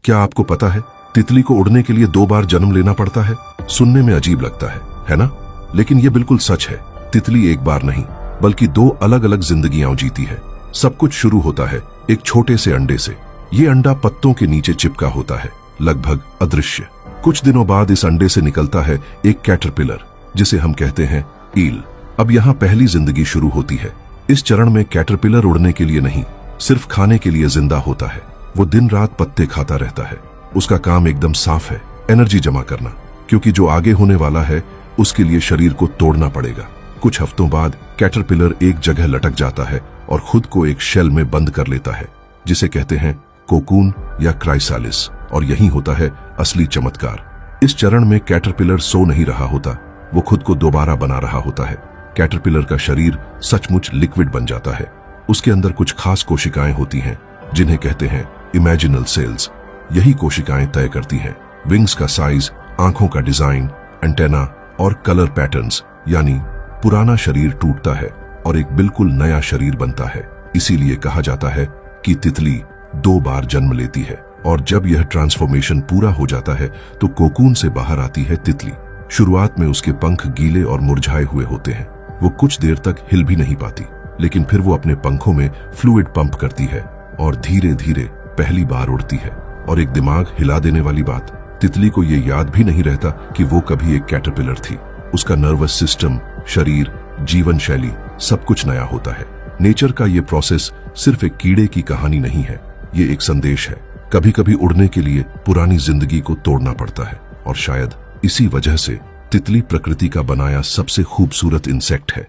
क्या आपको पता है तितली को उड़ने के लिए 2 बार जन्म लेना पड़ता है? सुनने में अजीब लगता है ना? लेकिन यह बिल्कुल सच है। तितली एक बार नहीं बल्कि 2 अलग अलग जिंदगियां जीती है। सब कुछ शुरू होता है एक छोटे से अंडे से। ये अंडा पत्तों के नीचे चिपका होता है, लगभग अदृश्य। कुछ दिनों बाद इस अंडे से निकलता है एक कैटरपिलर, जिसे हम कहते हैं ईल। अब यहाँ पहली जिंदगी शुरू होती है। इस चरण में कैटरपिलर उड़ने के लिए नहीं, सिर्फ खाने के लिए जिंदा होता है। वो दिन रात पत्ते खाता रहता है। उसका काम एकदम साफ है, एनर्जी जमा करना, क्योंकि जो आगे होने वाला है उसके लिए शरीर को तोड़ना पड़ेगा। कुछ हफ्तों बाद कैटरपिलर एक जगह लटक जाता है और खुद को एक शेल में बंद कर लेता है, जिसे कहते हैं कोकून या क्राइसालिस। और यही होता है असली चमत्कार। इस चरण में कैटरपिलर सो नहीं रहा होता, वो खुद को दोबारा बना रहा होता है। कैटरपिलर का शरीर सचमुच लिक्विड बन जाता है। उसके अंदर कुछ खास कोशिकाएं होती हैं जिन्हें कहते हैं इमेजिनल सेल्स। यही कोशिकाएं तय करती हैं विंग्स का साइज, आंखों का डिजाइन, एंटेना और कलर पैटर्न्स। यानी पुराना शरीर टूटता है और एक बिल्कुल नया शरीर बनता है। इसीलिए कहा जाता है कि तितली 2 बार जन्म लेती है। और जब यह ट्रांसफॉर्मेशन पूरा हो जाता है तो कोकून से बाहर आती है तितली। शुरुआत में उसके पंख गीले और मुरझाए हुए होते हैं। वो कुछ देर तक हिल भी नहीं पाती, लेकिन फिर वो अपने पंखों में फ्लूइड पंप करती है और धीरे धीरे पहली बार उड़ती है। और एक दिमाग हिला देने वाली बात, तितली को ये याद भी नहीं रहता कि वो कभी एक कैटरपिलर थी। उसका नर्वस सिस्टम, शरीर, जीवन शैली सब कुछ नया होता है। नेचर का ये प्रोसेस सिर्फ एक कीड़े की कहानी नहीं है, ये एक संदेश है। कभी कभी उड़ने के लिए पुरानी जिंदगी को तोड़ना पड़ता है। और शायद इसी वजह से तितली प्रकृति का बनाया सबसे खूबसूरत इंसेक्ट है।